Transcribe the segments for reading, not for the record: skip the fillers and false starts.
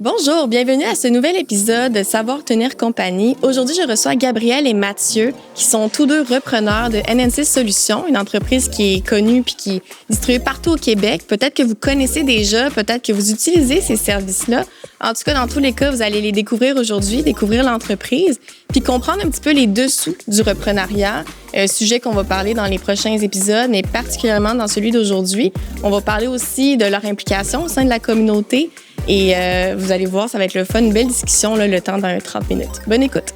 Bonjour, bienvenue à ce nouvel épisode de Savoir tenir compagnie. Aujourd'hui, je reçois Gabriel et Mathieu, qui sont tous deux repreneurs de NNC Solutions, une entreprise qui est connue puis qui est distribuée partout au Québec. Peut-être que vous connaissez déjà, peut-être que vous utilisez ces services-là. En tout cas, dans tous les cas, vous allez les découvrir aujourd'hui, découvrir l'entreprise, puis comprendre un petit peu les dessous du reprenariat, sujet qu'on va parler dans les prochains épisodes, mais particulièrement dans celui d'aujourd'hui. On va parler aussi de leur implication au sein de la communauté. Et vous allez voir, ça va être le fun, une belle discussion, là, le temps d'un 30 minutes. Bonne écoute.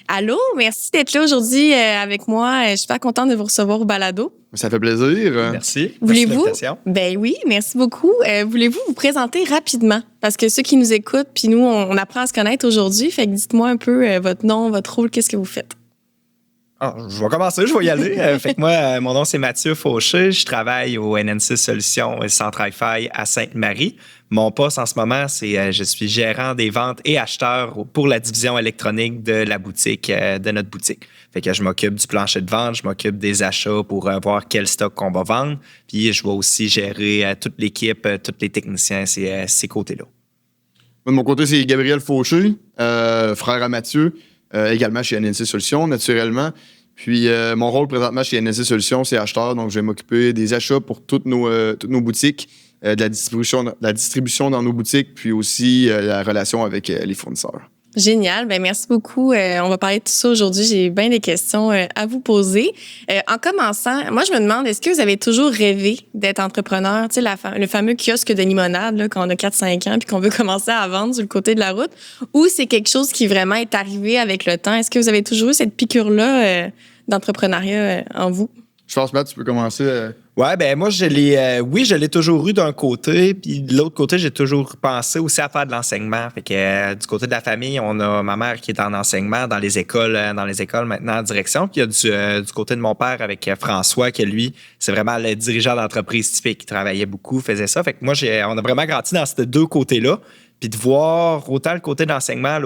Allô, merci d'être là aujourd'hui avec moi. Je suis super contente de vous recevoir au balado. Ça fait plaisir. Merci. Voulez-vous? Merci de l'invitation. Ben oui, merci beaucoup. Voulez-vous vous présenter rapidement? Parce que ceux qui nous écoutent, puis nous, on apprend à se connaître aujourd'hui. Fait que dites-moi un peu votre nom, votre rôle, qu'est-ce que vous faites? Je vais commencer, je vais y aller. Fait que moi, mon nom, c'est Mathieu Fauché. Je travaille au NNC Solutions et Centre Hi-Fi à Sainte-Marie. Mon poste en ce moment, c'est je suis gérant des ventes et acheteur pour la division électronique de la boutique, de notre boutique. Fait que je m'occupe du plancher de vente, je m'occupe des achats pour voir quel stock qu'on va vendre. Puis je vais aussi gérer toute l'équipe, tous les techniciens, ces côtés-là. Moi, de mon côté, c'est Gabriel Fauché, frère à Mathieu, également chez NNC Solutions, naturellement. Puis, mon rôle présentement chez NNC Solutions, c'est acheteur. Donc, je vais m'occuper des achats pour toutes nos boutiques, de la distribution dans nos boutiques, puis aussi la relation avec les fournisseurs. Génial. Ben merci beaucoup. On va parler de tout ça aujourd'hui. J'ai bien des questions à vous poser. En commençant, moi, je me demande, est-ce que vous avez toujours rêvé d'être entrepreneur? Tu sais, le fameux kiosque de limonade, là, quand on a 4-5 ans puis qu'on veut commencer à vendre sur le côté de la route, ou c'est quelque chose qui vraiment est arrivé avec le temps? Est-ce que vous avez toujours eu cette piqûre-là d'entrepreneuriat en vous? Je pense, Matt, tu peux commencer. Ouais, ben moi, je l'ai toujours eu d'un côté, puis de l'autre côté, j'ai toujours pensé aussi à faire de l'enseignement. Fait que du côté de la famille, on a ma mère qui est en enseignement dans les écoles maintenant en direction. Puis il y a du côté de mon père avec François, qui lui, c'est vraiment le dirigeant d'entreprise typique, qui travaillait beaucoup, faisait ça. Fait que moi, on a vraiment grandi dans ces deux côtés-là. Puis de voir autant le côté de l'enseignement,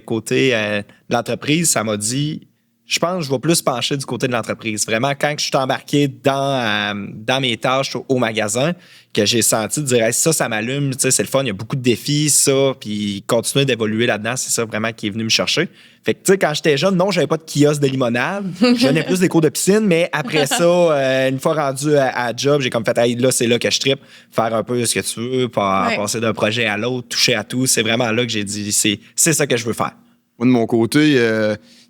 côté de l'entreprise, ça m'a dit... Je pense que je vais plus pencher du côté de l'entreprise. Vraiment, quand je suis embarqué dans mes tâches au magasin, que j'ai senti de dire hey, ça m'allume, c'est le fun, il y a beaucoup de défis, ça, puis continuer d'évoluer là-dedans, c'est ça vraiment qui est venu me chercher. Fait que, tu sais, quand j'étais jeune, non, j'avais pas de kiosque de limonade. Je donnais plus des cours de piscine, mais après ça, une fois rendu à job, j'ai comme fait hey, là, c'est là que je trippe, faire un peu ce que tu veux, passer d'un projet à l'autre, toucher à tout. C'est vraiment là que j'ai dit c'est ça que je veux faire. Moi, de mon côté,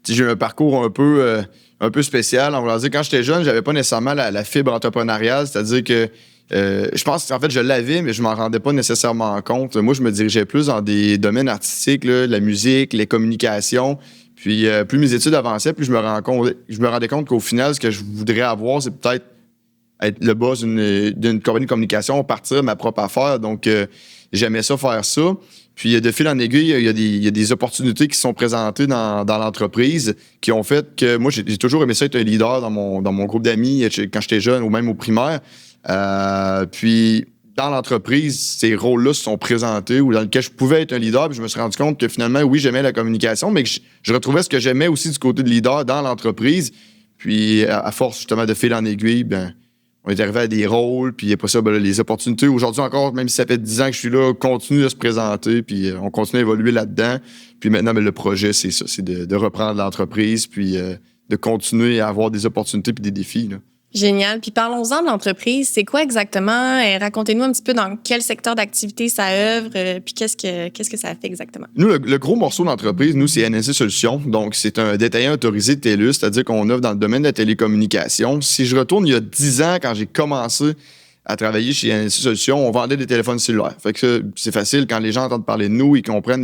j'ai eu un parcours un peu spécial. On va dire, quand j'étais jeune, j'avais pas nécessairement la fibre entrepreneuriale, c'est-à-dire que je pense qu'en fait, je l'avais, mais je m'en rendais pas nécessairement compte. Moi, je me dirigeais plus dans des domaines artistiques, là, la musique, les communications. Puis, plus mes études avançaient, plus je me rendais compte qu'au final, ce que je voudrais avoir, c'est peut-être être le boss d'une compagnie de communication, partir ma propre affaire. Donc, j'aimais ça, faire ça. Puis, de fil en aiguille, il y a des opportunités qui sont présentées dans l'entreprise qui ont fait que moi, j'ai toujours aimé ça être un leader dans mon groupe d'amis quand j'étais jeune ou même au primaire. Puis, dans l'entreprise, ces rôles-là se sont présentés ou dans lesquels je pouvais être un leader. Puis, je me suis rendu compte que finalement, oui, j'aimais la communication, mais que je retrouvais ce que j'aimais aussi du côté de leader dans l'entreprise. Puis, à force justement de fil en aiguille, on est arrivé à des rôles, puis après ça, les opportunités. Aujourd'hui encore, même si ça fait 10 ans que je suis là, continuent à se présenter, puis on continue à évoluer là-dedans. Puis maintenant, le projet, c'est ça, c'est de reprendre l'entreprise, puis de continuer à avoir des opportunités puis des défis, là. Génial. Puis parlons-en de l'entreprise. C'est quoi exactement? Racontez-nous un petit peu dans quel secteur d'activité ça œuvre, puis qu'est-ce que ça fait exactement? Nous, le gros morceau d'entreprise, nous, c'est NNC Solutions. Donc, c'est un détaillant autorisé de TELUS, c'est-à-dire qu'on œuvre dans le domaine de la télécommunication. Si je retourne il y a 10 ans, quand j'ai commencé à travailler chez NNC Solutions, on vendait des téléphones cellulaires. Fait que ça, c'est facile. Quand les gens entendent parler de nous, ils comprennent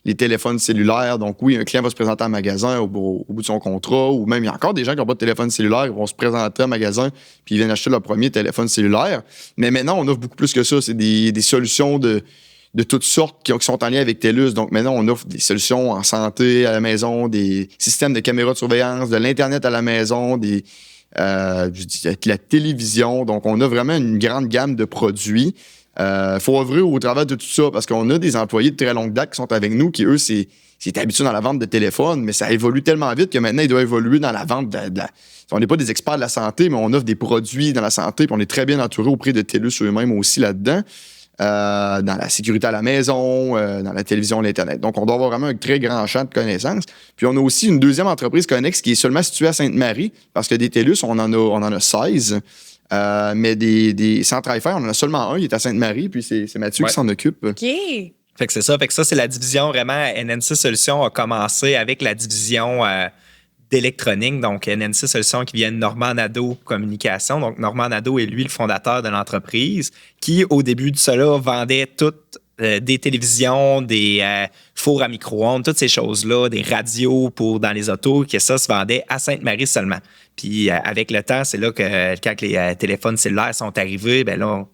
les téléphones cellulaires. Donc oui, un client va se présenter en magasin au bout de son contrat, ou même il y a encore des gens qui n'ont pas de téléphone cellulaire, ils vont se présenter en magasin puis ils viennent acheter leur premier téléphone cellulaire. Mais maintenant, on offre beaucoup plus que ça. C'est des solutions de toutes sortes qui sont en lien avec TELUS. Donc maintenant, on offre des solutions en santé à la maison, des systèmes de caméras de surveillance, de l'Internet à la maison, de la télévision. Donc, on a vraiment une grande gamme de produits. Faut œuvrer au travers de tout ça parce qu'on a des employés de très longue date qui sont avec nous, qui, eux, c'est qui est habitué dans la vente de téléphones, mais ça évolue tellement vite que maintenant, il doit évoluer dans la vente On n'est pas des experts de la santé, mais on offre des produits dans la santé, puis on est très bien entouré auprès de TELUS eux-mêmes aussi là-dedans, dans la sécurité à la maison, dans la télévision, l'Internet. Donc, on doit avoir vraiment un très grand champ de connaissances. Puis, on a aussi une deuxième entreprise connexe qui est seulement située à Sainte-Marie, parce que des TELUS, on en a 16. Mais des centres Wi-Fi, on en a seulement un, il est à Sainte-Marie, puis c'est Mathieu qui s'en occupe. OK. Fait que c'est ça. Fait que ça, c'est la division vraiment. NNC Solutions a commencé avec la division d'électronique. Donc, NNC Solutions qui vient de Normand Nadeau Communication. Donc, Normand Nadeau est lui le fondateur de l'entreprise qui, au début de cela, vendait toutes des télévisions, des fours à micro-ondes, toutes ces choses-là, des radios dans les autos, que ça se vendait à Sainte-Marie seulement. Puis avec le temps, c'est là que quand les téléphones cellulaires sont arrivés, ben là,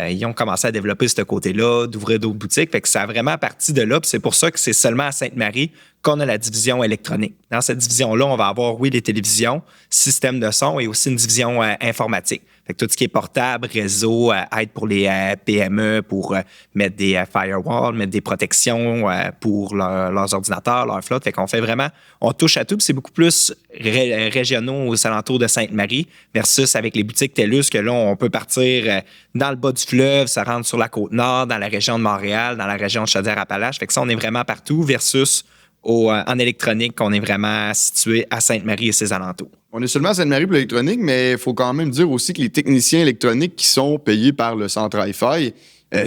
ils ont commencé à développer ce côté-là, d'ouvrir d'autres boutiques. Fait que ça a vraiment parti de là. Puis c'est pour ça que c'est seulement à Sainte-Marie qu'on a la division électronique. Dans cette division-là, on va avoir, oui, les télévisions, système de son et aussi une division informatique. Fait que tout ce qui est portable, réseau, aide pour les PME, pour mettre des firewalls, mettre des protections pour leurs ordinateurs, leur flotte. Fait qu'on fait vraiment, on touche à tout. Puis c'est beaucoup plus régionaux aux alentours de Sainte-Marie versus avec les boutiques TELUS que là, on peut partir dans le bas du fleuve, ça rentre sur la Côte-Nord, dans la région de Montréal, dans la région de Chaudière-Appalaches. Fait que ça, on est vraiment partout versus en électronique, on est vraiment situé à Sainte-Marie et ses alentours. On est seulement à Sainte-Marie pour l'électronique, mais il faut quand même dire aussi que les techniciens électroniques qui sont payés par le centre Wi-Fi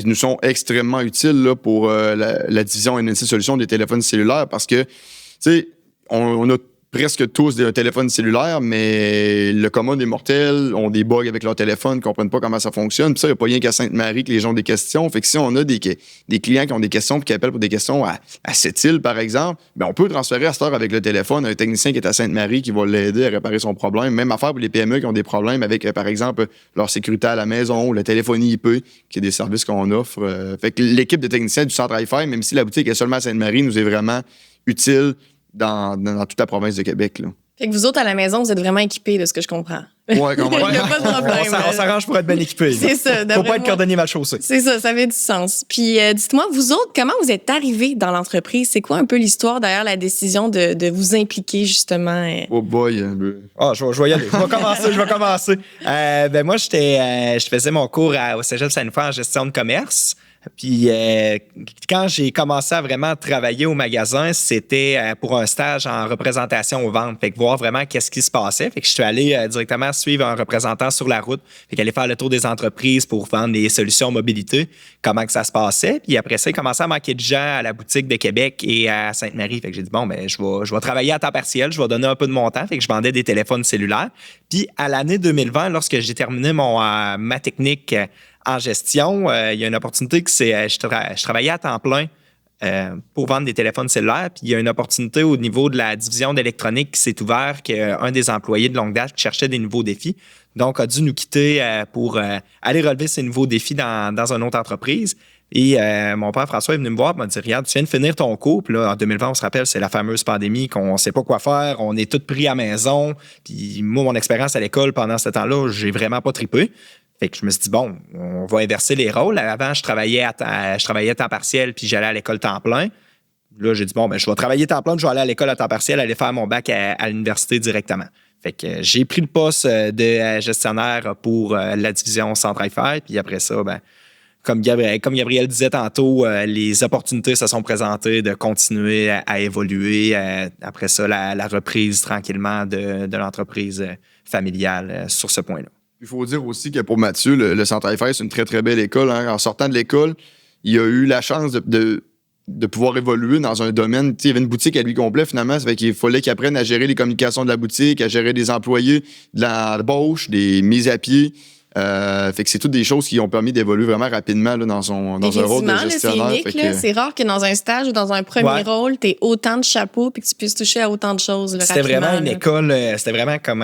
nous sont extrêmement utiles là, pour la division NNC Solutions des téléphones cellulaires parce que, tu sais, on a presque tous des téléphones cellulaires, mais le commun des mortels ont des bugs avec leur téléphone, ne comprennent pas comment ça fonctionne. Puis ça, il n'y a pas rien qu'à Sainte-Marie que les gens ont des questions. Fait que si on a des clients qui ont des questions puis qui appellent pour des questions à Sept-Îles, par exemple, ben on peut transférer à cette heure avec le téléphone un technicien qui est à Sainte-Marie qui va l'aider à réparer son problème. Même affaire pour les PME qui ont des problèmes avec, par exemple, leur sécurité à la maison ou la téléphonie IP, qui est des services qu'on offre. Fait que l'équipe de techniciens du centre Wi-Fi, même si la boutique est seulement à Sainte-Marie, nous est vraiment utile dans toute la province de Québec. Là. Fait que vous autres, à la maison, vous êtes vraiment équipés de ce que je comprends. Ouais, quand même. Il n'y a pas de problème. On s'arrange pour être bien équipés. C'est ça. Faut pas être cordonnier mal chaussé. C'est ça fait du sens. Puis dites-moi, vous autres, comment vous êtes arrivés dans l'entreprise? C'est quoi un peu l'histoire derrière la décision de vous impliquer, justement? Oh boy. Je vais y aller. Je vais commencer. Ben moi, je faisais mon cours au Cégep Saint-Foy en gestion de commerce. Puis quand j'ai commencé à vraiment travailler au magasin, c'était pour un stage en représentation aux ventes. Fait que voir vraiment qu'est-ce qui se passait. Fait que je suis allé directement suivre un représentant sur la route. Fait qu'aller faire le tour des entreprises pour vendre des solutions mobilité, comment que ça se passait. Puis après ça, il commençait à manquer de gens à la boutique de Québec et à Sainte-Marie. Fait que j'ai dit, bon, ben je vais travailler à temps partiel, je vais donner un peu de mon temps. Fait que je vendais des téléphones cellulaires. Puis à l'année 2020, lorsque j'ai terminé ma technique en gestion, il y a une opportunité que je travaillais à temps plein pour vendre des téléphones cellulaires. Puis il y a une opportunité au niveau de la division d'électronique qui s'est ouverte, qu'un des employés de longue date cherchait des nouveaux défis. Donc, a dû nous quitter pour aller relever ces nouveaux défis dans une autre entreprise. Et mon père François est venu me voir et m'a dit, regarde, tu viens de finir ton cours. Puis là, en 2020, on se rappelle, c'est la fameuse pandémie qu'on ne sait pas quoi faire. On est tous pris à la maison. Puis moi, mon expérience à l'école pendant ce temps-là, j'ai vraiment pas trippé. Fait que je me suis dit, bon, on va inverser les rôles. Avant, je travaillais à temps partiel puis j'allais à l'école temps plein. Là, j'ai dit, bon, ben, je vais travailler temps plein, je vais aller à l'école à temps partiel, aller faire mon bac à l'université directement. Fait que j'ai pris le poste de gestionnaire pour la division centre Wi-Fi. Puis après ça, ben, comme Gabriel disait tantôt, les opportunités se sont présentées de continuer à évoluer. Après ça, la reprise tranquillement de l'entreprise familiale sur ce point-là. Il faut dire aussi que pour Mathieu, le centre Wi-Fi, c'est une très, très belle école. Hein. En sortant de l'école, il a eu la chance de pouvoir évoluer dans un domaine. Il y avait une boutique à lui complet, finalement. Ça fait qu'il fallait qu'il apprenne à gérer les communications de la boutique, à gérer des employés, de l'embauche, des mises à pied. Fait que c'est toutes des choses qui ont permis d'évoluer vraiment rapidement là, dans un rôle de gestionnaire. C'est unique, c'est rare que dans un stage ou dans un premier rôle, tu aies autant de chapeaux et que tu puisses toucher à autant de choses là, c'était rapidement. Vraiment une école, c'était vraiment comme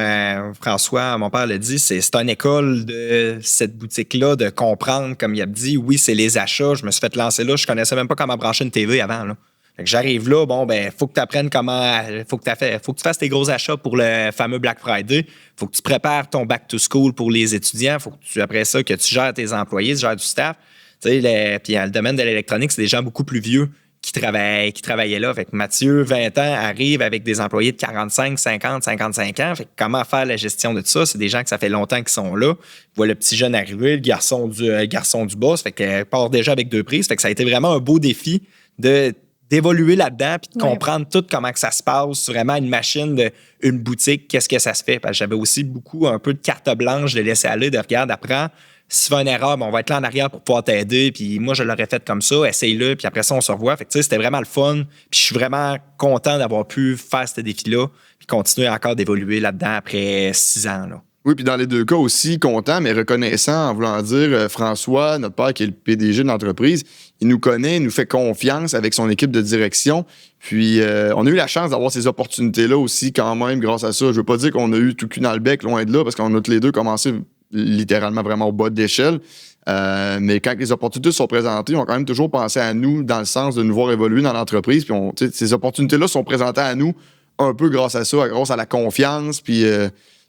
François, mon père l'a dit, c'est une école de cette boutique-là, de comprendre, comme il a dit, oui, c'est les achats. Je me suis fait lancer là, je connaissais même pas comment brancher une TV avant. Là. Fait que j'arrive là, bon, ben, faut que tu apprennes comment. Faut que tu fasses tes gros achats pour le fameux Black Friday. Faut que tu prépares ton back to school pour les étudiants. Faut que après ça, que tu gères tes employés, tu gères du staff. Tu sais, puis le domaine de l'électronique, c'est des gens beaucoup plus vieux qui travaillaient là. Fait que Mathieu, 20 ans, arrive avec des employés de 45, 50, 55 ans. Fait que comment faire la gestion de tout ça? C'est des gens que ça fait longtemps qu'ils sont là. Ils voient le petit jeune arriver, le garçon du boss. Fait qu'elle part déjà avec 2 prises. Fait que ça a été vraiment un beau défi d'évoluer là-dedans puis de comprendre tout comment que ça se passe, vraiment une machine, une boutique, qu'est-ce que ça se fait. Parce que j'avais aussi beaucoup un peu de carte blanche de laisser aller, de regarde, apprends. Si tu fais une erreur, on va être là en arrière pour pouvoir t'aider. Puis moi, je l'aurais fait comme ça, essaye-le, puis après ça, on se revoit. Fait que, c'était vraiment le fun. Puis je suis vraiment content d'avoir pu faire ce défi-là, puis continuer encore d'évoluer là-dedans après 6 ans. Là. Oui, puis dans les 2 cas aussi, content, mais reconnaissant en voulant dire, François, notre père qui est le PDG de l'entreprise, il nous connaît, il nous fait confiance avec son équipe de direction. Puis on a eu la chance d'avoir ces opportunités-là aussi quand même grâce à ça. Je veux pas dire qu'on a eu tout cul dans le bec, loin de là, parce qu'on a tous les deux commencé littéralement vraiment au bas de l'échelle. Mais quand les opportunités sont présentées, on a quand même toujours pensé à nous dans le sens de nous voir évoluer dans l'entreprise. Puis ces opportunités-là sont présentées à nous un peu grâce à ça, grâce à la confiance. Puis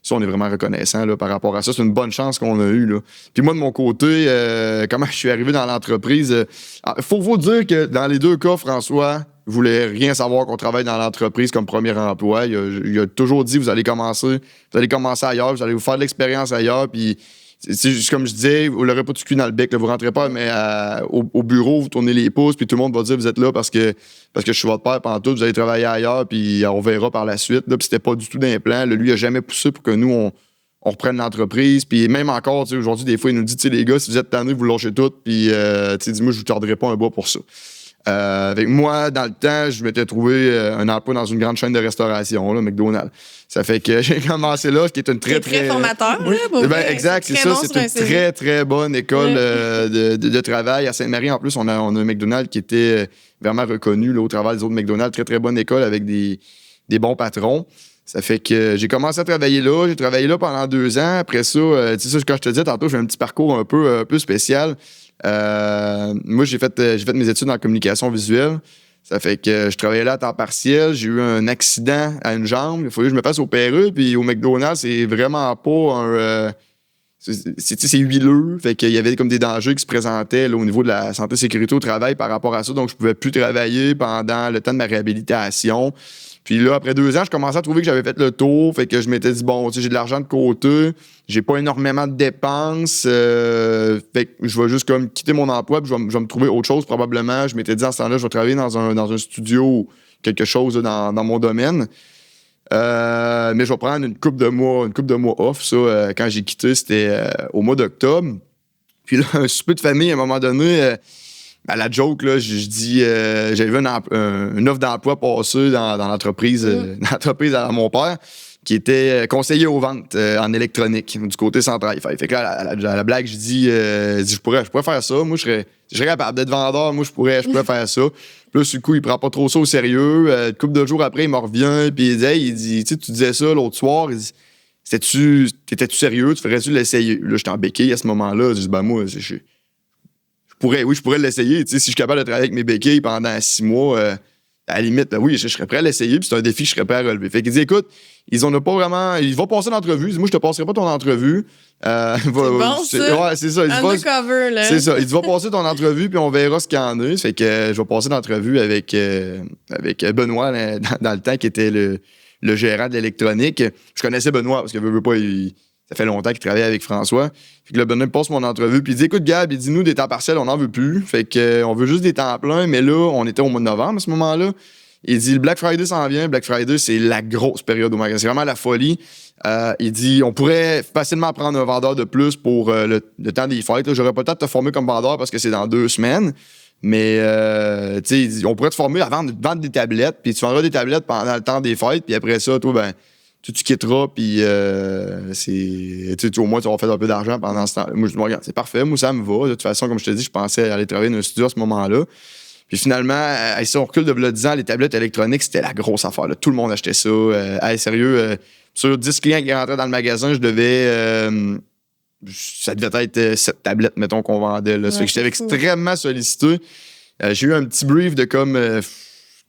ça, on est vraiment reconnaissant là, par rapport à ça. C'est une bonne chance qu'on a eue. Là. Puis moi, de mon côté, comment je suis arrivé dans l'entreprise, faut vous dire que dans les 2 cas, François voulait rien savoir qu'on travaille dans l'entreprise comme premier emploi. Il a toujours dit, vous allez commencer ailleurs, vous allez vous faire de l'expérience ailleurs. Puis c'est juste comme je disais, vous n'aurez pas du cul dans le bec, là, vous rentrez pas, mais au bureau, vous tournez les pouces, puis tout le monde va dire, vous êtes là parce que je suis votre père, pendant tout, vous allez travailler ailleurs, puis on verra par la suite. Là, puis c'était pas du tout d'un plan. Là, lui, il a jamais poussé pour que nous, on reprenne l'entreprise. Puis même encore, aujourd'hui, des fois, il nous dit, les gars, si vous êtes tannés, vous lâchez tout, puis dis-moi, je vous torderai pas un bas pour ça. Avec moi, dans le temps, je m'étais trouvé un emploi dans une grande chaîne de restauration, là, McDonald's. Ça fait que j'ai commencé là, ce qui est une très formateur. Oui, là, exact, c'est ça. C'est une très, très bonne école de travail. À Sainte-Marie, en plus, on a un McDonald's qui était vraiment reconnu là, au travers des autres McDonald's. Très, très bonne école avec des bons patrons. Ça fait que j'ai commencé à travailler là. J'ai travaillé là pendant 2 ans. Après ça, tu sais, quand je te disais tantôt, j'ai un petit parcours un peu spécial. Moi, j'ai fait mes études en communication visuelle. Ça fait que je travaillais là à temps partiel. J'ai eu un accident à une jambe. Il fallait que je me fasse opérer. Puis au McDonald's, c'est vraiment pas un... c'est huileux. Fait qu'il y avait comme des dangers qui se présentaient là, au niveau de la santé et sécurité au travail par rapport à ça. Donc, je pouvais plus travailler pendant le temps de ma réhabilitation. Puis là, après 2 ans, je commençais à trouver que j'avais fait le tour. Fait que je m'étais dit, bon, tu sais, j'ai de l'argent de côté. J'ai pas énormément de dépenses. Fait que je vais juste comme quitter mon emploi puis je vais me trouver autre chose probablement. Je m'étais dit, en ce temps-là, je vais travailler dans un studio ou quelque chose là, dans mon domaine. Mais je vais prendre une couple de mois off. Ça, quand j'ai quitté, c'était au mois d'octobre. Puis là, un souper de famille, à un moment donné... à la joke, là, je dis, j'avais vu une offre d'emploi passer dans l'entreprise, l'entreprise à mon père, qui était conseiller aux ventes en électronique du côté central. Fait que là, à la blague, je dis, je pourrais faire ça. Moi, je serais capable d'être vendeur. Moi, je pourrais faire ça. Puis là, sur le coup, il prend pas trop ça au sérieux. Une couple de jours après, il me revient, puis il dit, tu disais ça l'autre soir. Il dit, t'étais-tu sérieux? Tu ferais-tu l'essayer? Là, j'étais en béquille à ce moment-là. Je dis, moi, je pourrais l'essayer. Tu sais, si je suis capable de travailler avec mes béquilles pendant 6 mois, à la limite, oui, je serais prêt à l'essayer. Puis c'est un défi que je serais prêt à relever. Fait qu'il dit, écoute, il va passer l'entrevue. Il dit, moi, je te passerai pas ton entrevue. C'est bon, ça. Ouais, c'est ça. Undercover, là. C'est ça. Il dit, va passer ton entrevue, puis on verra ce qu'il y en a. Fait que je vais passer l'entrevue avec Benoît, dans le temps, qui était le gérant de l'électronique. Je connaissais Benoît, parce que veut pas, ça fait longtemps qu'il travaillait avec François. Fait que le Benoît me passe mon entrevue. Puis il dit, écoute, Gab, il dit, nous, des temps partiels, on n'en veut plus. Fait que, on veut juste des temps pleins. Mais là, on était au mois de novembre à ce moment-là. Il dit, le Black Friday s'en vient. Black Friday, c'est la grosse période au magasin. C'est vraiment la folie. Il dit, on pourrait facilement prendre un vendeur de plus pour le temps des fêtes. Là, j'aurais pas le temps de te former comme vendeur parce que c'est dans 2 semaines. Mais, tu sais, il dit, on pourrait te former à vendre des tablettes. Puis tu vendras des tablettes pendant le temps des fêtes. Puis après ça, toi, tu quitteras, puis au moins, tu vas faire un peu d'argent pendant ce temps. Moi, je dis, regarde, c'est parfait, moi, ça me va. De toute façon, comme je te dis, je pensais aller travailler dans un studio à ce moment-là. Puis finalement, si on recule de 10 ans, les tablettes électroniques, c'était la grosse affaire. Là. Tout le monde achetait ça. Sérieux, sur 10 clients qui rentraient dans le magasin, je devais... ça devait être 7 tablettes, mettons, qu'on vendait. Là. Ça fait que j'étais extrêmement sollicité. J'ai eu un petit brief de comme...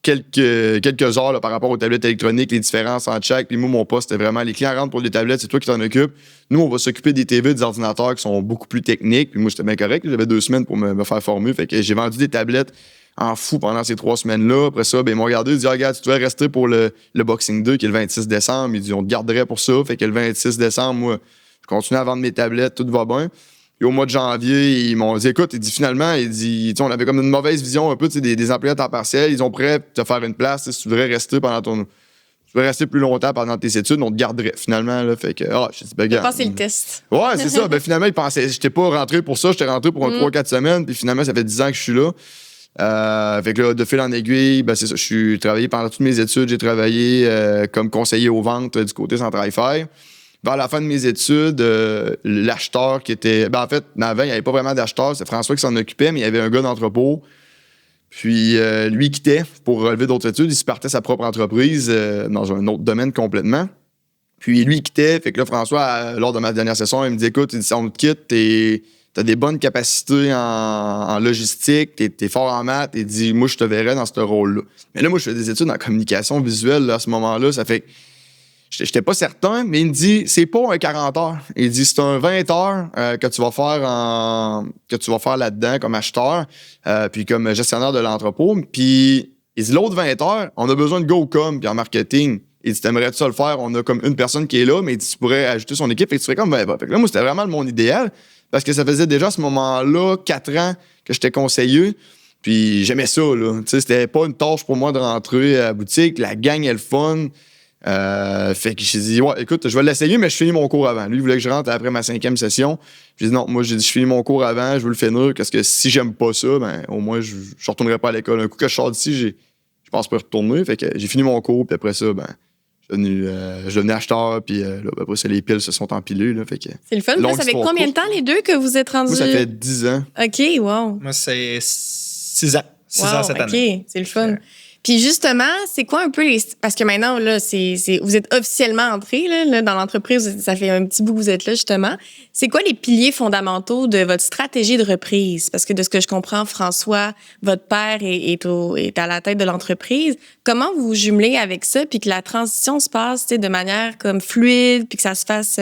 quelques heures là, par rapport aux tablettes électroniques, les différences entre chaque. Puis moi, mon poste, c'était vraiment les clients rentrent pour les tablettes, c'est toi qui t'en occupes. Nous, on va s'occuper des TV, des ordinateurs qui sont beaucoup plus techniques. Puis moi, c'était bien correct. J'avais 2 semaines pour me faire former. Fait que j'ai vendu des tablettes en fou pendant ces 3 semaines-là. Après ça, ben, ils m'ont regardé, ils dit, regarde, tu devrais rester pour le Boxing 2, qui est le 26 décembre. Ils disent, on te garderait pour ça. Fait que le 26 décembre, moi, je continue à vendre mes tablettes, tout va bien. Et au mois de janvier, ils m'ont dit, écoute, finalement, on avait comme une mauvaise vision un peu des employés à temps partiel. Ils ont prêt à te faire une place si tu voudrais rester tu veux rester plus longtemps pendant tes études, on te garderait finalement. Là, fait que, je dis, ben, Passer le test. Ouais, c'est ça. Ben, finalement, ils pensaient, j'étais pas rentré pour ça, j'étais rentré pour 3-4 semaines, puis finalement, ça fait 10 ans que je suis là. Fait que là, de fil en aiguille, ben, c'est ça. Je suis travaillé pendant toutes mes études, j'ai travaillé comme conseiller aux ventes du côté Centrale-Fi. Vers la fin de mes études, l'acheteur qui était. Ben, en fait, avant, il n'y avait pas vraiment d'acheteur, c'est François qui s'en occupait, mais il y avait un gars d'entrepôt. Puis lui, il quittait pour relever d'autres études. Il se partait sa propre entreprise dans un autre domaine complètement. Puis lui, il quittait. Fait que là, François, lors de ma dernière session, il me dit, écoute, si on te quitte, t'as des bonnes capacités en logistique, t'es fort en maths. Il dit, moi, je te verrais dans ce rôle-là. Mais là, moi, je fais des études en communication visuelle là, à ce moment-là. Ça fait que j'étais pas certain, mais il me dit, c'est pas un 40 heures. Il dit, c'est un 20 heures que tu vas faire là-dedans comme acheteur, puis comme gestionnaire de l'entrepôt. Puis il dit, l'autre 20 heures, on a besoin de go-com puis en marketing. Il dit, t'aimerais-tu ça le faire? On a comme une personne qui est là, mais il dit, tu pourrais ajouter son équipe. Et tu ferais comme 20 heures. Fait que là, moi, c'était vraiment mon idéal, parce que ça faisait déjà à ce moment-là 4 ans que j'étais conseiller. Puis j'aimais ça, là. Tu sais, c'était pas une tâche pour moi de rentrer à la boutique. La gang est le fun. Fait que j'ai dit, ouais, écoute, je vais l'essayer, mais je finis mon cours avant. Lui, il voulait que je rentre après ma 5e session. J'ai dit, non, moi, j'ai dit, je finis mon cours avant, je veux le finir, parce que si j'aime pas ça, ben, au moins, je retournerai pas à l'école. Un coup que je sors d'ici, je pense pas retourner. Fait que j'ai fini mon cours, puis après ça, ben, je devenais acheteur, puis là, après ça, les piles se sont empilées. Là, fait que, c'est le fun. Ça fait combien de temps, les deux, que vous êtes rendus? Moi, ça fait 10 ans. OK, wow. Moi, c'est 6 ans. 6 ans cette année. OK, c'est le fun. Puis justement, c'est quoi un peu les... Parce que maintenant, là, vous êtes officiellement entré là, dans l'entreprise. Ça fait un petit bout que vous êtes là, justement. C'est quoi les piliers fondamentaux de votre stratégie de reprise? Parce que de ce que je comprends, François, votre père est à la tête de l'entreprise. Comment vous vous jumelez avec ça, puis que la transition se passe de manière comme fluide, puis que ça se fasse...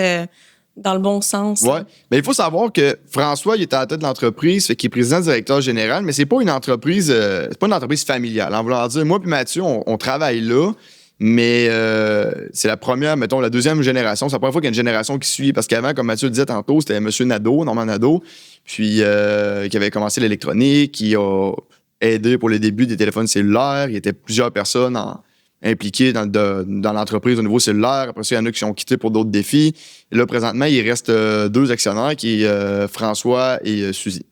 dans le bon sens. Oui. Mais il faut savoir que François, il est à la tête de l'entreprise, fait qu'il est président-directeur général, mais c'est pas une entreprise, familiale. En voulant dire, moi et Mathieu, on travaille là, mais c'est la première, mettons, la deuxième génération. C'est la première fois qu'il y a une génération qui suit. Parce qu'avant, comme Mathieu le disait tantôt, c'était M. Nadeau, Normand Nadeau, puis qui avait commencé l'électronique, qui a aidé pour les débuts des téléphones cellulaires. Il y était plusieurs personnes impliqués dans l'entreprise au niveau cellulaire. Après ça, il y en a qui sont quittés pour d'autres défis. Et là, présentement, il reste 2 actionnaires, qui est François et Suzy.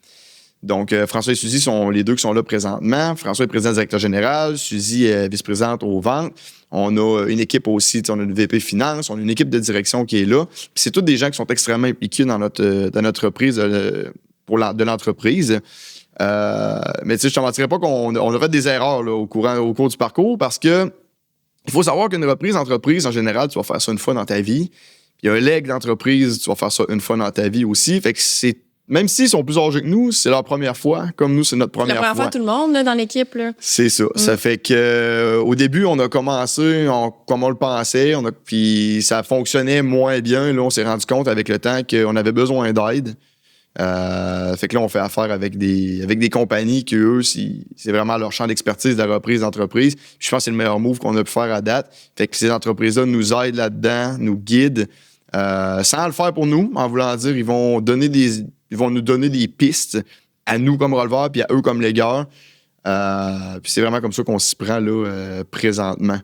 Donc, François et Suzy sont les 2 qui sont là présentement. François est président-directeur général. Suzy est vice-présidente aux ventes. On a une équipe aussi, on a une VP Finance. On a une équipe de direction qui est là. Puis c'est tous des gens qui sont extrêmement impliqués dans notre reprise de l'entreprise. Mais tu sais, je ne te mentirais pas qu'on a fait des erreurs là, au cours du parcours, parce que il faut savoir qu'une reprise d'entreprise, en général, tu vas faire ça une fois dans ta vie. Puis il y a un leg d'entreprise, tu vas faire ça une fois dans ta vie aussi. Fait que même s'ils sont plus âgés que nous, c'est leur première fois. Comme nous, c'est notre première fois. C'est la première fois tout le monde là, dans l'équipe. Là. C'est ça. Ça fait que au début, on a commencé comme on le pensait. Puis ça fonctionnait moins bien. Là, on s'est rendu compte avec le temps qu'on avait besoin d'aide. Fait que là, on fait affaire avec des compagnies qui, eux, c'est vraiment leur champ d'expertise de la reprise d'entreprise. Puis je pense que c'est le meilleur move qu'on a pu faire à date. Fait que ces entreprises-là nous aident là-dedans, nous guident, sans le faire pour nous, en voulant dire, ils vont nous donner des pistes à nous comme releveurs, puis à eux comme légueurs. Puis c'est vraiment comme ça qu'on s'y prend là, présentement.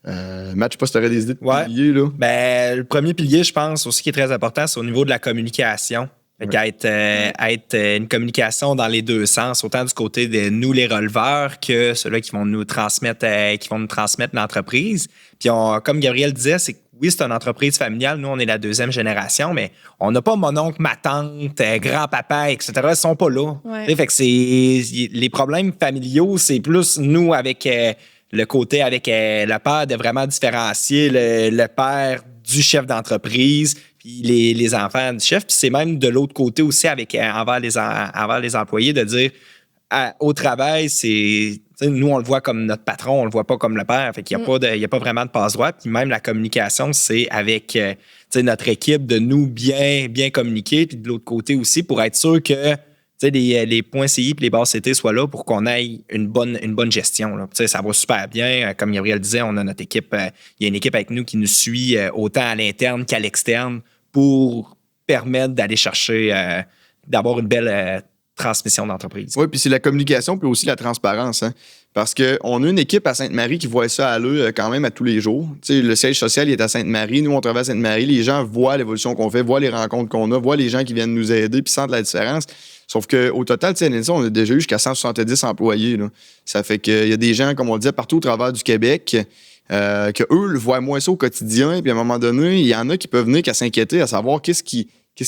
Matt, je sais pas si tu aurais des idées de piliers, là. Ben, le premier pilier, je pense, aussi qui est très important, c'est au niveau de la communication. Être une communication dans les 2 sens, autant du côté de nous, les releveurs, que ceux-là qui vont nous transmettre l'entreprise. Puis, comme Gabriel disait, c'est que oui, c'est une entreprise familiale. Nous, on est la 2e génération, mais on n'a pas mon oncle, ma tante, grand-papa, etc. Ils sont pas là. Ouais. Fait que les problèmes familiaux, c'est plus nous avec le côté avec le père de vraiment différencier le père du chef d'entreprise, puis les enfants du chef. Puis c'est même de l'autre côté aussi envers les employés de dire au travail, nous, on le voit comme notre patron, on le voit pas comme le père. Fait qu'il y a pas vraiment de passe-droit. Puis même la communication, c'est avec notre équipe de nous bien communiquer. Puis de l'autre côté aussi, pour être sûr que les points CI et les bases CT soient là pour qu'on ait une bonne gestion. Là. Ça va super bien. Comme Gabriel disait, on a notre équipe. Il y a une équipe avec nous qui nous suit autant à l'interne qu'à l'externe pour permettre d'aller chercher, d'avoir une belle transmission d'entreprise. Oui, puis c'est la communication puis aussi la transparence. Hein? Parce qu'on a une équipe à Sainte-Marie qui voit ça à l'œil quand même à tous les jours. T'sais, le siège social il est à Sainte-Marie. Nous, on travaille à Sainte-Marie. Les gens voient l'évolution qu'on fait, voient les rencontres qu'on a, voient les gens qui viennent nous aider puis sentent la différence. Sauf qu'au total, on a déjà eu jusqu'à 170 employés. Là. Ça fait qu'il y a des gens, comme on le disait, partout au travers du Québec qu'eux voient moins ça au quotidien. Puis à un moment donné, il y en a qui peuvent venir qu'à s'inquiéter à savoir qu'est-ce qui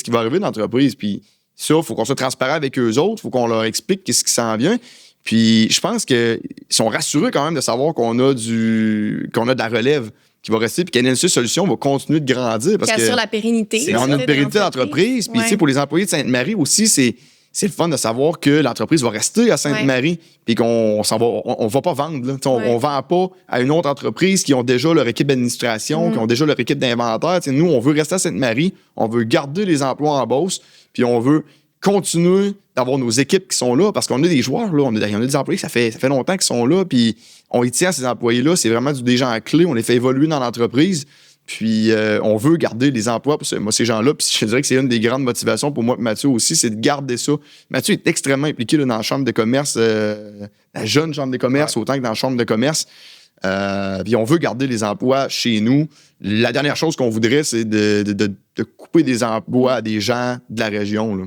va arriver dans l'entreprise. Puis ça, il faut qu'on soit transparent avec eux autres. Il faut qu'on leur explique qu'est-ce qui s'en vient. Puis je pense qu'ils sont rassurés quand même de savoir qu'on a de la relève qui va rester, puis qu'NNC Solutions va continuer de grandir. Parce que assure la pérennité. On a une pérennité d'entreprise. Puis pour les employés de Sainte-Marie aussi, c'est le fun de savoir que l'entreprise va rester à Sainte-Marie, puis qu'on ne va pas vendre. Là. On ne vend pas à une autre entreprise qui ont déjà leur équipe d'administration, qui ont déjà leur équipe d'inventaire. Nous, on veut rester à Sainte-Marie, on veut garder les emplois en Beauce, puis on veut continuer d'avoir nos équipes qui sont là, parce qu'on a des joueurs, là, on a des employés, ça fait longtemps qu'ils sont là, puis on y tient à ces employés-là, c'est vraiment des gens clés, on les fait évoluer dans l'entreprise, puis on veut garder les emplois pour ces gens-là, puis je dirais que c'est une des grandes motivations pour moi et Mathieu aussi, c'est de garder ça. Mathieu est extrêmement impliqué là, dans la chambre de commerce, la jeune chambre de commerce, autant que dans la chambre de commerce, puis on veut garder les emplois chez nous. La dernière chose qu'on voudrait, c'est de couper des emplois à des gens de la région, là.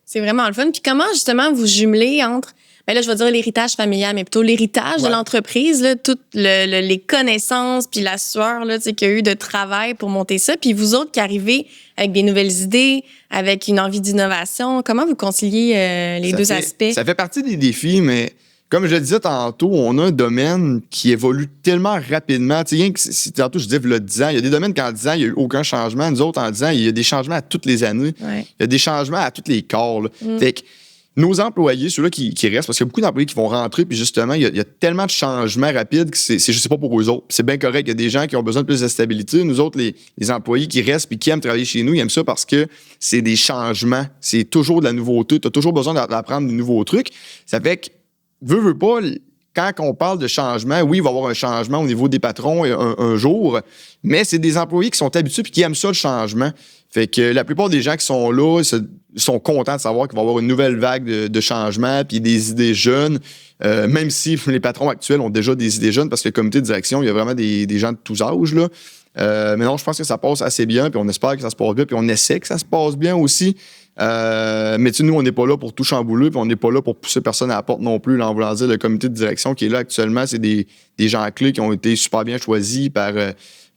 C'est vraiment le fun. Puis comment, justement, vous jumelez entre, ben là, je vais dire l'héritage familial, mais plutôt l'héritage de l'entreprise, là, toutes les connaissances puis la sueur là, qu'il y a eu de travail pour monter ça. Puis vous autres qui arrivez avec des nouvelles idées, avec une envie d'innovation, comment vous conciliez les deux aspects? Ça fait partie des défis, mais comme je le disais tantôt, on a un domaine qui évolue tellement rapidement. Tu sais, tantôt, je disais, il y a 10 ans, il y a des domaines qu'en 10 ans, il n'y a eu aucun changement. Nous autres, en 10 ans, il y a des changements à toutes les années. Ouais. Il y a des changements à tous les corps. Fait que nos employés, ceux-là qui restent, parce qu'il y a beaucoup d'employés qui vont rentrer, puis justement, il y a tellement de changements rapides que c'est je sais pas pour eux autres. C'est bien correct. Il y a des gens qui ont besoin de plus de stabilité. Nous autres, les employés qui restent puis qui aiment travailler chez nous, ils aiment ça parce que c'est des changements. C'est toujours de la nouveauté. Tu as toujours besoin d'apprendre de nouveaux trucs. Ça fait que veux pas, quand on parle de changement, oui, il va y avoir un changement au niveau des patrons un jour, mais c'est des employés qui sont habitués et qui aiment ça, le changement. Fait que la plupart des gens qui sont là sont contents de savoir qu'il va y avoir une nouvelle vague de changements puis des idées jeunes, même si les patrons actuels ont déjà des idées jeunes parce que le comité de direction, il y a vraiment des gens de tous âges, là. Mais non, je pense que ça passe assez bien, puis on espère que ça se passe bien, puis on essaie que ça se passe bien aussi. Mais nous, on n'est pas là pour tout chambouler, puis on n'est pas là pour pousser personne à la porte non plus. Là, en voulant dire, le comité de direction qui est là actuellement, c'est des gens clés qui ont été super bien choisis par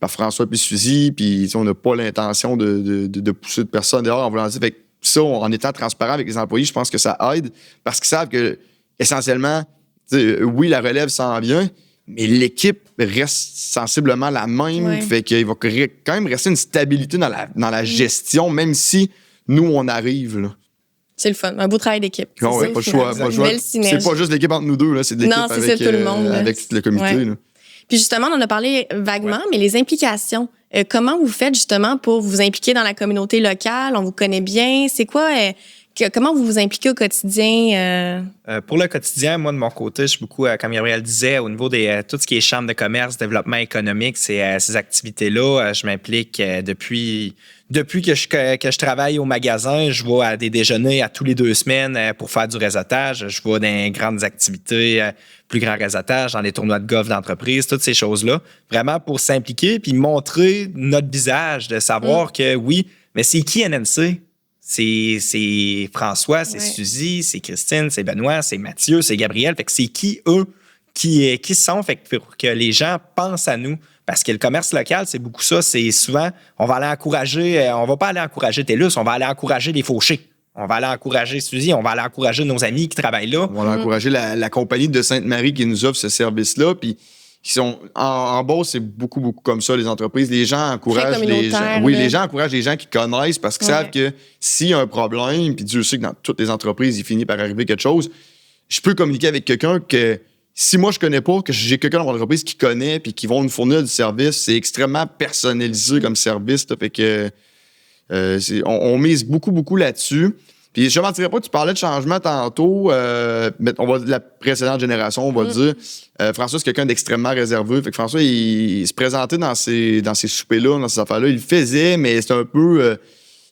François puis Suzy, puis on n'a pas l'intention de pousser de personne dehors en voulant dire. Fait que ça, en étant transparent avec les employés, je pense que ça aide, parce qu'ils savent que, essentiellement, oui, la relève s'en vient, mais l'équipe reste sensiblement la même. Ouais. Fait qu'il va quand même rester une stabilité dans la gestion, même si nous, on arrive. Là. C'est le fun. Un beau travail d'équipe. Non, pas le choix. Belle synergie. C'est pas juste l'équipe entre nous deux, là, c'est de l'équipe non, c'est avec, ça, tout le monde, avec le comité. Ouais. Là. Puis justement, on en a parlé vaguement, mais les implications. Comment vous faites justement pour vous impliquer dans la communauté locale? On vous connaît bien. C'est quoi... comment vous vous impliquez au quotidien? Pour le quotidien, moi, de mon côté, je suis beaucoup, comme Gabriel disait, au niveau de tout ce qui est chambre de commerce, développement économique, ces activités-là, je m'implique depuis que je travaille au magasin. Je vais à des déjeuners à tous les 2 semaines pour faire du réseautage. Je vais dans des grandes activités, plus grand réseautage, dans les tournois de golf d'entreprise, toutes ces choses-là, vraiment pour s'impliquer puis montrer notre visage, de savoir que oui, mais c'est qui NNC? C'est François, c'est Suzy, c'est Christine, c'est Benoît, c'est Mathieu, c'est Gabriel. Fait que c'est qui, eux, qui sont, fait que pour que les gens pensent à nous. Parce que le commerce local, c'est beaucoup ça. C'est souvent, on va aller encourager, on va pas aller encourager TELUS, on va aller encourager les fauchés. On va aller encourager Suzy, on va aller encourager nos amis qui travaillent là. On va aller encourager la compagnie de Sainte-Marie qui nous offre ce service-là. Puis qui sont en Beauce, c'est beaucoup comme ça, les entreprises. Les gens encouragent les gens. Oui, les gens encouragent les gens qui connaissent parce qu'ils savent que s'il y a un problème, puis Dieu sait que dans toutes les entreprises, il finit par arriver quelque chose, je peux communiquer avec quelqu'un que si moi je connais pas, que j'ai quelqu'un dans mon entreprise qui connaît puis qui vont nous fournir du service, c'est extrêmement personnalisé comme service. Fait que on mise beaucoup là-dessus. Puis je ne mentirais pas, tu parlais de changement tantôt, mais on va de la précédente génération, on va dire. François, c'est quelqu'un d'extrêmement réservé. Fait que François, il se présentait dans ces soupers-là, dans ces affaires-là. Il le faisait, mais c'est un peu...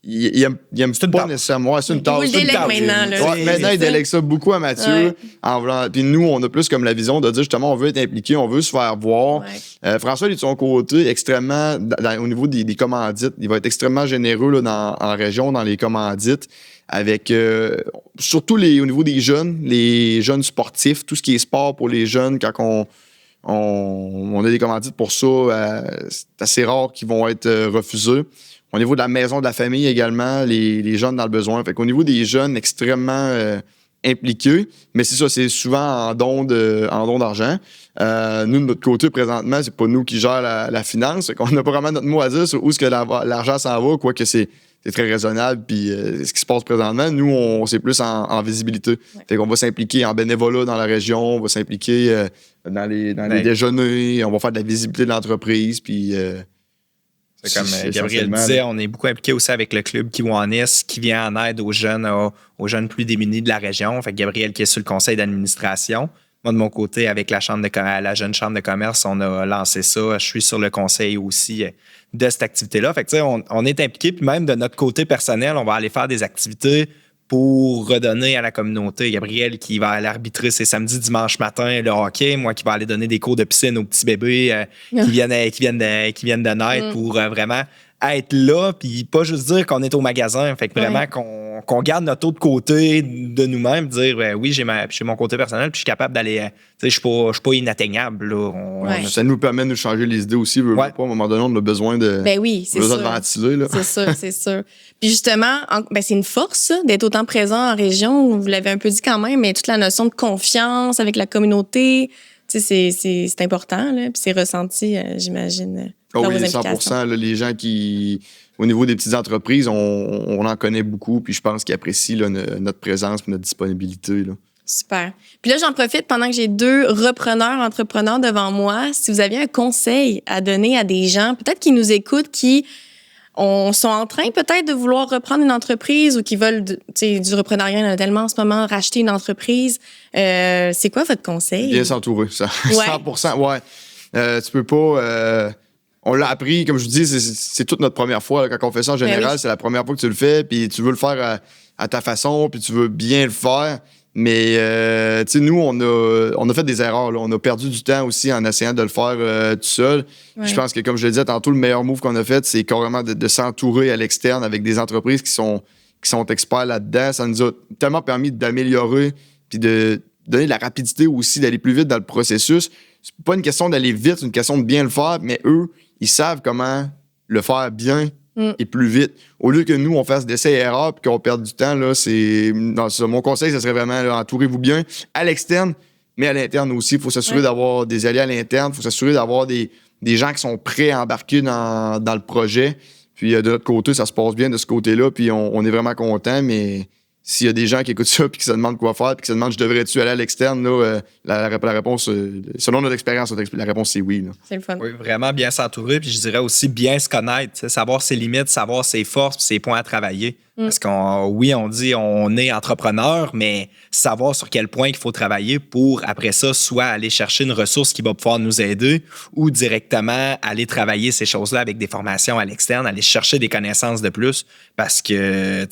il aime pas nécessairement. C'est une tâche. Il délègue maintenant. Maintenant, il délègue ça beaucoup à Mathieu. Ouais. Puis nous, on a plus comme la vision de dire justement, on veut être impliqué, on veut se faire voir. Ouais. François, il est de son côté extrêmement, au niveau des commandites, il va être extrêmement généreux là, en région, dans les commandites, avec surtout au niveau des jeunes, les jeunes sportifs, tout ce qui est sport pour les jeunes, quand on a des commandites pour ça, c'est assez rare qu'ils vont être refusés. Au niveau de la maison de la famille également, les jeunes dans le besoin. Fait qu'au niveau des jeunes, extrêmement impliqués, mais c'est ça, c'est souvent en don d'argent. Nous, de notre côté, présentement, c'est pas nous qui gèrent la finance. Fait qu'on n'a pas vraiment notre mot à dire sur où est-ce que l'argent s'en va, quoique c'est très raisonnable, puis ce qui se passe présentement, nous, c'est plus en visibilité. Ouais. Fait qu'on va s'impliquer en bénévolat dans la région, on va s'impliquer dans les déjeuners, on va faire de la visibilité de l'entreprise, puis... C'est comme Gabriel disait, on est beaucoup impliqué aussi avec le club Kiwanis qui vient en aide aux jeunes plus démunis de la région. Fait que Gabriel qui est sur le conseil d'administration. Moi, de mon côté, avec la jeune chambre de commerce, on a lancé ça. Je suis sur le conseil aussi de cette activité-là. Fait que, on est impliqué. Puis même de notre côté personnel, on va aller faire des activités pour redonner à la communauté. Gabriel qui va aller arbitrer ses samedis, dimanche matin le hockey. Moi qui va aller donner des cours de piscine aux petits bébés qui viennent de naître pour vraiment être là, puis pas juste dire qu'on est au magasin. Fait que vraiment qu'on garde notre autre côté de nous-mêmes, dire oui, j'ai mon côté personnel, puis je suis capable d'aller... Je suis pas inatteignable. Là. Ça nous permet de nous changer les idées aussi. Pas, à un moment donné, on a besoin de... Ben oui, c'est sûr. De ventiler. Là. C'est sûr. Puis justement, c'est une force ça, d'être autant présent en région. Vous l'avez un peu dit quand même, mais toute la notion de confiance avec la communauté, c'est important. Là, puis c'est ressenti, j'imagine. Oh oui, 100%. Là, les gens qui, au niveau des petites entreprises, on en connaît beaucoup, puis je pense qu'ils apprécient là, notre présence et notre disponibilité. Là. Super. Puis là, j'en profite pendant que j'ai deux entrepreneurs devant moi. Si vous aviez un conseil à donner à des gens, peut-être qui nous écoutent, qui sont en train peut-être de vouloir reprendre une entreprise ou qui veulent du repreneuriat, il y en a tellement en ce moment, racheter une entreprise, c'est quoi votre conseil? Bien s'entourer, ça. 100%, ouais. Tu peux pas... on l'a appris, comme je vous dis, c'est toute notre première fois. Là, quand on fait ça en général, c'est la première fois que tu le fais, puis tu veux le faire à ta façon, puis tu veux bien le faire. Mais, tu sais, nous, on a fait des erreurs. Là. On a perdu du temps aussi en essayant de le faire tout seul. Ouais. Je pense que, comme je le disais tantôt, le meilleur move qu'on a fait, c'est carrément de s'entourer à l'externe avec des entreprises qui sont experts là-dedans. Ça nous a tellement permis d'améliorer, puis de donner de la rapidité aussi, d'aller plus vite dans le processus. C'est pas une question d'aller vite, c'est une question de bien le faire, mais eux, ils savent comment le faire bien et plus vite. Au lieu que nous, on fasse d'essais et erreurs et qu'on perde du temps, là, mon conseil, ce serait vraiment, là, entourez-vous bien à l'externe, mais à l'interne aussi. Il faut s'assurer d'avoir des alliés à l'interne. Il faut s'assurer d'avoir des gens qui sont prêts à embarquer dans le projet. Puis de notre côté, ça se passe bien de ce côté-là, puis on est vraiment contents, mais... S'il y a des gens qui écoutent ça et qui se demandent quoi faire puis qui se demandent « Je devrais-tu aller à l'externe? » là, la réponse, selon notre expérience, la réponse, c'est oui. Là. C'est le fun. Oui, vraiment bien s'entourer. Puis je dirais aussi bien se connaître, savoir ses limites, savoir ses forces puis ses points à travailler. Parce on dit on est entrepreneur, mais savoir sur quel point il faut travailler pour, après ça, soit aller chercher une ressource qui va pouvoir nous aider ou directement aller travailler ces choses-là avec des formations à l'externe, aller chercher des connaissances de plus. Parce que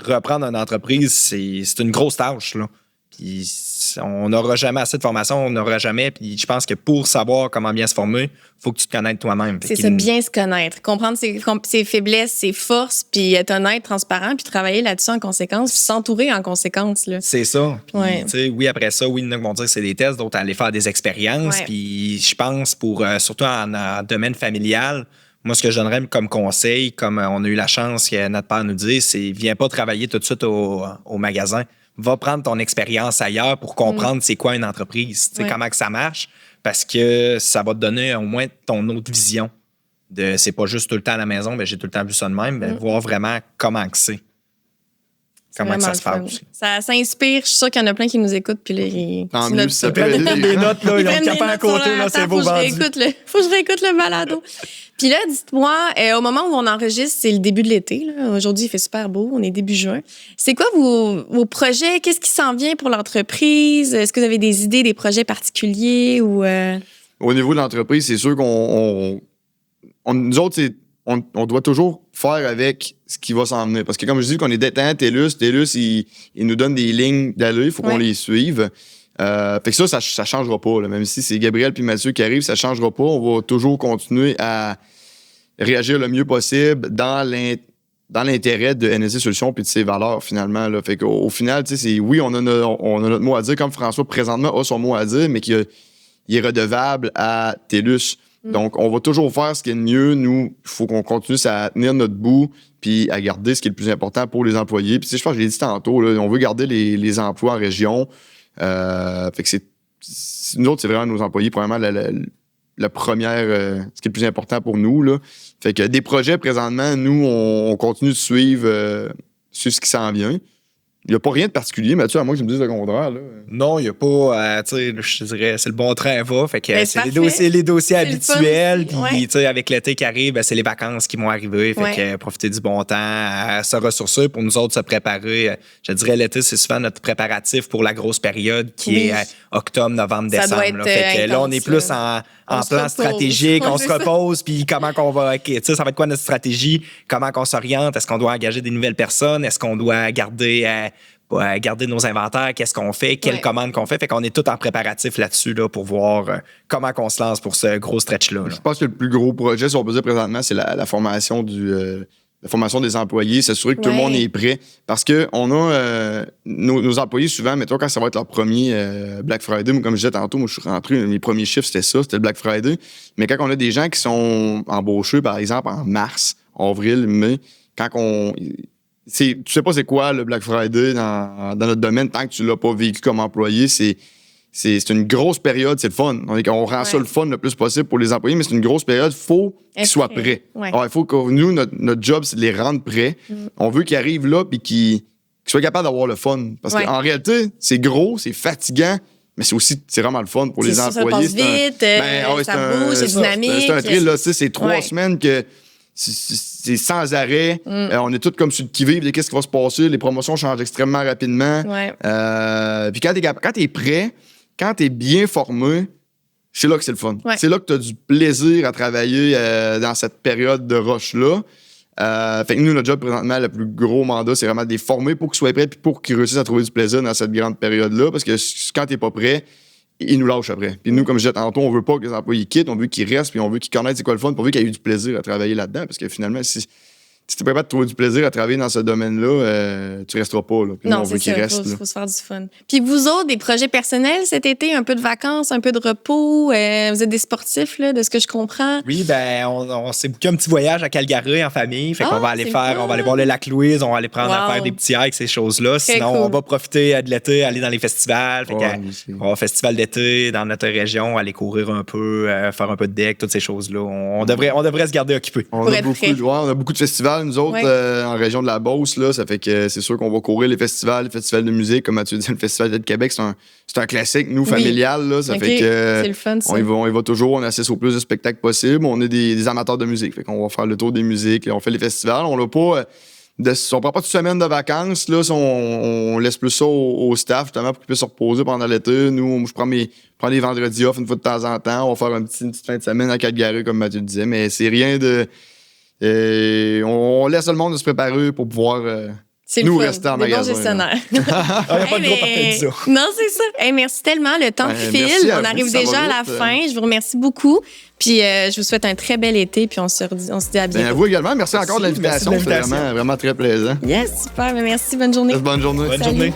reprendre une entreprise, c'est une grosse tâche. Là. Puis on n'aura jamais assez de formation, on n'aura jamais. Puis je pense que pour savoir comment bien se former, il faut que tu te connaisses toi-même. C'est ça, bien se connaître. Comprendre ses faiblesses, ses forces, puis être honnête, transparent, puis travailler là-dessus en conséquence, puis s'entourer en conséquence. Là. C'est ça. Puis, oui, après ça, oui, il y en a qui vont dire que c'est des tests, d'autres aller faire des expériences. Puis je pense, surtout en domaine familial, moi, ce que je donnerais comme conseil, comme on a eu la chance que notre père nous dise, c'est viens pas travailler tout de suite au magasin. Va prendre ton expérience ailleurs pour comprendre c'est quoi une entreprise, comment que ça marche, parce que ça va te donner au moins ton autre vision. C'est pas juste tout le temps à la maison, j'ai tout le temps vu ça de même, voir vraiment comment que c'est. comment que ça se Vraiment passe. Ça inspire. Je suis sûre qu'il y en a plein qui nous écoutent. Puis là, ils Tant mieux, ça peut Ils prennent des notes, là, ils ont le capin à côté, là, c'est beau bandit. Faut que je réécoute le balado. Puis là, dites-moi, au moment où on enregistre, c'est le début de l'été. Là. Aujourd'hui, il fait super beau. On est début juin. C'est quoi vos projets? Qu'est-ce qui s'en vient pour l'entreprise? Est-ce que vous avez des idées, des projets particuliers? Ou Au niveau de l'entreprise, c'est sûr nous autres, on doit toujours faire avec ce qui va s'en venir. Parce que comme je dis qu'on est détenant TELUS, il nous donne des lignes d'allure, il faut qu'on les suive. Fait que ça changera pas. Là. Même si c'est Gabriel puis Mathieu qui arrivent, ça changera pas. On va toujours continuer à réagir le mieux possible dans l'intérêt de NSC Solutions puis de ses valeurs, finalement. Là. Fait qu'au final, oui, on a notre mot à dire, comme François, présentement, a son mot à dire, mais qu'il est redevable à TELUS. Donc, on va toujours faire ce qui est de mieux. Nous, il faut qu'on continue à tenir notre bout puis à garder ce qui est le plus important pour les employés. Puis, je pense que je l'ai dit tantôt, là, on veut garder les emplois en région. Fait que nous autres, c'est vraiment nos employés, probablement la première, ce qui est le plus important pour nous. Là. Fait que des projets, présentement, nous, on continue de suivre ce qui s'en vient. Il n'y a pas rien de particulier, Mathieu, à moins que tu me dises le contraire. Là. Non, il n'y a pas, tu sais, je dirais, c'est le bon train va. Fait que c'est parfait. les dossiers habituels. Puis, tu sais, avec l'été qui arrive, c'est les vacances qui vont arriver. Fait que profiter du bon temps, se ressourcer pour nous autres se préparer. Je dirais, l'été, c'est souvent notre préparatif pour la grosse période qui est octobre, novembre, décembre. Ça doit être fait que là, on est plus en plan stratégique, on se repose, puis comment qu'on va, tu sais, ça va être quoi notre stratégie, comment qu'on s'oriente, est-ce qu'on doit engager des nouvelles personnes, est-ce qu'on doit garder nos inventaires, qu'est-ce qu'on fait, quelles commandes qu'on fait. Fait qu'on est tout en préparatif là-dessus là, pour voir comment qu'on se lance pour ce gros stretch-là. Là. Je pense que le plus gros projet, si on peut dire présentement, c'est la formation la formation des employés, s'assurer que tout le monde est prêt. Parce que on a nos employés, souvent, mettons, quand ça va être leur premier Black Friday, moi, comme je disais tantôt, moi, je suis rentré, mes premiers chiffres, c'était le Black Friday. Mais quand on a des gens qui sont embauchés, par exemple, en mars, avril, mai, quand tu sais pas c'est quoi le Black Friday dans notre domaine, tant que tu l'as pas vécu comme employé, c'est une grosse période, c'est le fun. On rend ça le fun le plus possible pour les employés, mais c'est une grosse période. Il faut qu'ils soient prêts. Il faut que nous, notre job, c'est de les rendre prêts. On veut qu'ils arrivent là et qu'ils soient capables d'avoir le fun. Parce qu'en réalité, c'est gros, c'est fatigant, mais c'est vraiment le fun pour les employés. Ça passe vite, ça bouge, c'est dynamique. C'est un thrill, là. C'est 3 semaines que c'est sans arrêt. On est tous comme sur le qui-vive. Qu'est-ce qui va se passer? Les promotions changent extrêmement rapidement. Puis quand t'es prêt, quand t'es bien formé, c'est là que c'est le fun. C'est là que t'as du plaisir à travailler dans cette période de rush-là. Fait que nous, notre job présentement, le plus gros mandat, c'est vraiment de les former pour qu'ils soient prêts puis pour qu'ils réussissent à trouver du plaisir dans cette grande période-là. Parce que quand t'es pas prêt, ils nous lâchent après. Puis nous, comme je disais tantôt, on veut pas que les employés quittent, on veut qu'ils restent, puis on veut qu'ils connaissent c'est quoi le fun, puis on veut qu'ils aient eu du plaisir à travailler là-dedans. Parce que finalement, si tu n'es pas capable de trouver du plaisir à travailler dans ce domaine-là, tu resteras pas. Là. Puis non, on veut qu'ils restent. Il faut se faire du fun. Puis vous autres, des projets personnels cet été, un peu de vacances, un peu de repos. Vous êtes des sportifs, là, de ce que je comprends. Oui, on s'est booké un petit voyage à Calgary en famille. Fait qu'on va aller on va aller voir le lac Louise, on va aller prendre à faire des petits hikes, ces choses-là. Sinon, on va profiter de l'été, aller dans les festivals. Fait on va au festival d'été dans notre région, aller courir un peu, faire un peu de deck, toutes ces choses-là. On devrait se garder occupés. On a beaucoup de festivals. Nous autres, en région de la Beauce, là, ça fait que c'est sûr qu'on va courir les festivals de musique. Comme Mathieu dit, le Festival de Québec, c'est un classique, nous, familial. Là, ça fait que c'est le fun, ça. On y va toujours, on assiste au plus de spectacles possible. On est des amateurs de musique. Fait qu'on va faire le tour des musiques, on fait les festivals. On n'a pas... on prend pas de semaine de vacances. Là, on laisse plus ça au staff, justement, pour qu'ils puissent se reposer pendant l'été. Nous, je prends les vendredis off une fois de temps en temps. On va faire une petite fin de semaine à Calgary, comme Mathieu disait. Mais c'est rien de... on laisse le monde se préparer pour pouvoir nous rester en magasin. Il n'y a pas de gros parties. Non, c'est ça. Hey, merci tellement. Le temps file. On arrive déjà à la fin. Je vous remercie beaucoup. Puis je vous souhaite un très bel été. Puis on se dit à bientôt. À vous également. Merci encore de l'invitation. C'était vraiment très plaisant. Yes, super. Merci. Bonne journée. Bonne journée. Bonne journée.